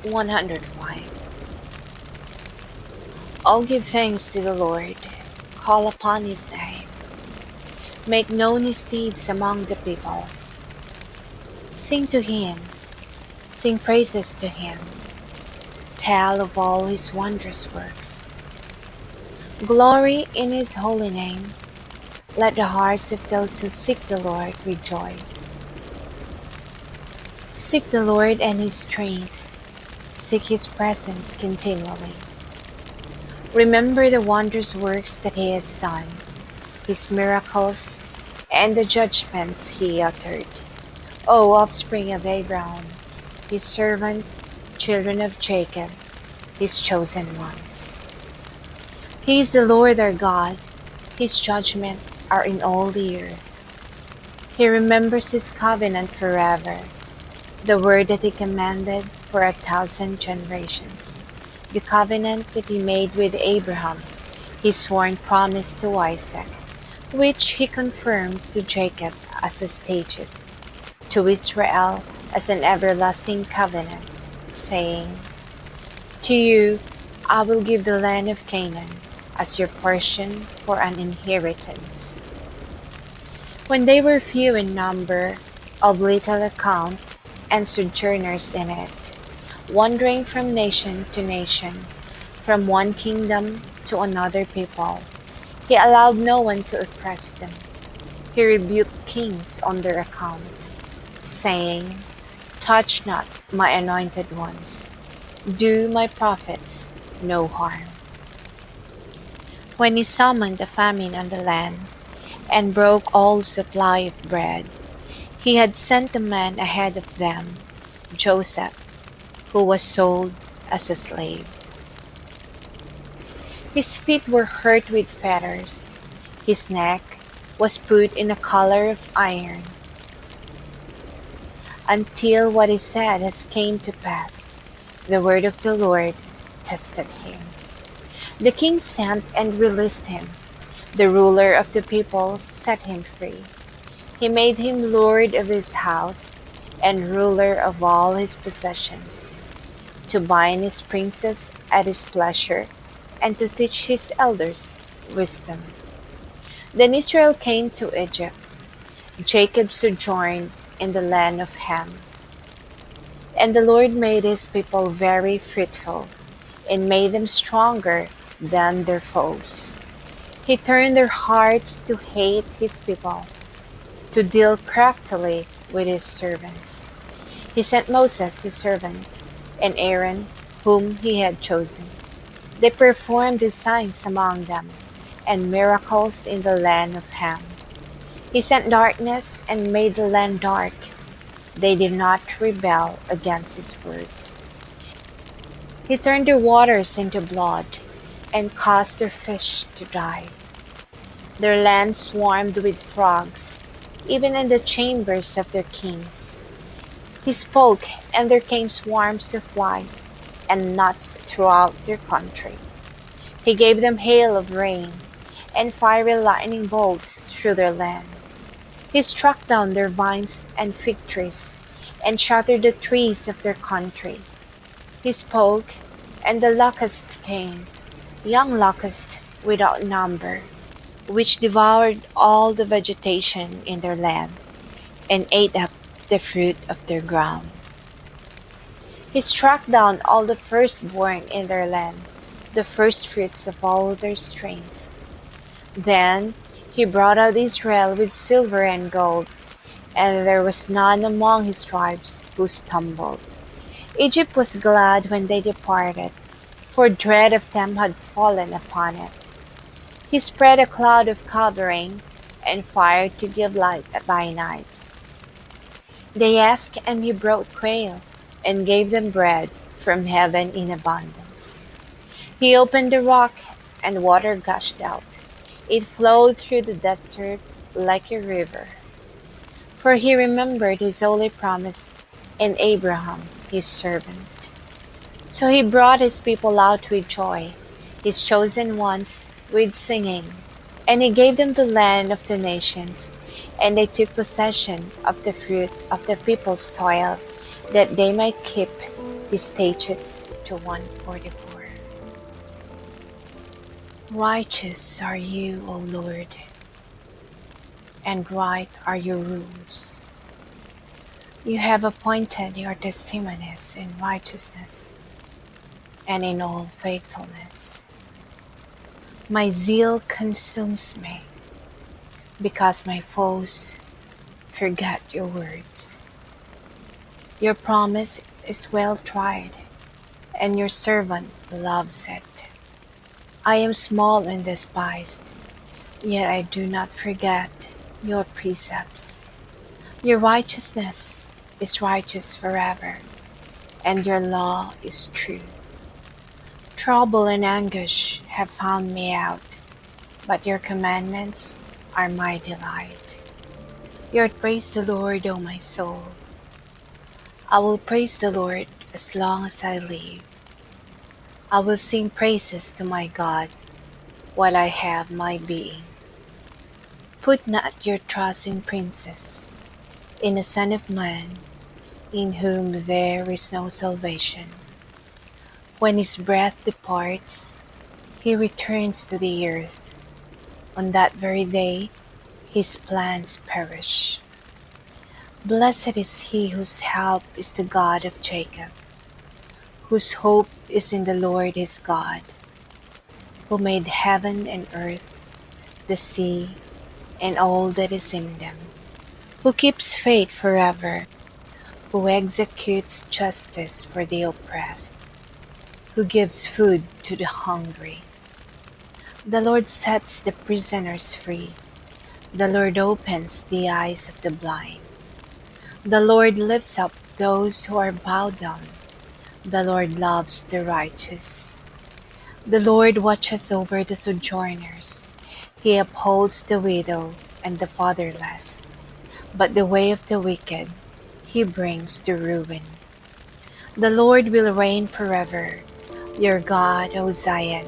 105. Oh, give thanks to the Lord, call upon his name, make known his deeds among the peoples. Sing to him, sing praises to him, tell of all his wondrous works. Glory in his holy name, let the hearts of those who seek the Lord rejoice. Seek the Lord and his strength, seek his presence continually. Remember the wondrous works that he has done, his miracles, and the judgments he uttered. O offspring of Abraham, his servant, children of Jacob, his chosen ones. He is the Lord our God, his judgments are in all the earth. He remembers his covenant forever, the word that he commanded for 1,000 generations, the covenant that he made with Abraham, his sworn promise to Isaac, which he confirmed to Jacob as a statute, to Israel as an everlasting covenant, saying, To you I will give the land of Canaan as your portion for an inheritance. When they were few in number, of little account, and sojourners in it, wandering from nation to nation, from one kingdom to another people, he allowed no one to oppress them. He rebuked kings on their account, saying, Touch not my anointed ones, do my prophets no harm. When he summoned a famine on the land, and broke all supply of bread, he had sent a man ahead of them, Joseph, who was sold as a slave. His feet were hurt with fetters, his neck was put in a collar of iron, until what he said has came to pass. The word of the Lord tested him. The king sent and released him. The ruler of the people set him free. He made him lord of his house and ruler of all his possessions, to bind his princes at his pleasure and to teach his elders wisdom. Then Israel came to Egypt. Jacob sojourned in the land of Ham. And the Lord made his people very fruitful and made them stronger than their foes. He turned their hearts to hate his people, to deal craftily with his servants. He sent Moses his servant, and Aaron, whom he had chosen. They performed these signs among them, and miracles in the land of Ham. He sent darkness and made the land dark. They did not rebel against his words. He turned their waters into blood, and caused their fish to die. Their land swarmed with frogs, even in the chambers of their kings. He spoke, and there came swarms of flies and gnats throughout their country. He gave them hail of rain, and fiery lightning bolts through their land. He struck down their vines and fig trees, and shattered the trees of their country. He spoke, and the locusts came, young locusts without number, which devoured all the vegetation in their land, and ate up the fruit of their ground. He struck down all the firstborn in their land, the firstfruits of all their strength. Then he brought out Israel with silver and gold, and there was none among his tribes who stumbled. Egypt was glad when they departed, for dread of them had fallen upon it. He spread a cloud of covering, and fire to give light by night. They asked, and he brought quail, and gave them bread from heaven in abundance. He opened the rock, and water gushed out. It flowed through the desert like a river. For he remembered his holy promise in Abraham, his servant. So he brought his people out with joy, his chosen ones with singing. And he gave them the land of the nations, and they took possession of the fruit of the people's toil, that they might keep His statutes to 144. Righteous are you, O Lord, and right are your rules. You have appointed your testimonies in righteousness and in all faithfulness. My zeal consumes me because my foes forget your words. Your promise is well tried, and your servant loves it. I am small and despised, yet I do not forget your precepts. Your righteousness is righteous forever, and your law is true. Trouble and anguish have found me out, but your commandments are my delight. Praise the Lord, O my soul. I will praise the Lord as long as I live. I will sing praises to my God while I have my being. Put not your trust in princes, in a son of man, in whom there is no salvation. When his breath departs, he returns to the earth. On that very day, his plans perish. Blessed is he whose help is the God of Jacob, whose hope is in the Lord his God, who made heaven and earth, the sea, and all that is in them, who keeps faith forever, who executes justice for the oppressed, who gives food to the hungry. The Lord sets the prisoners free. The Lord opens the eyes of the blind. The Lord lifts up those who are bowed down. The Lord loves the righteous. The Lord watches over the sojourners. He upholds the widow and the fatherless. But the way of the wicked he brings to ruin. The Lord will reign forever. Your God, O Zion,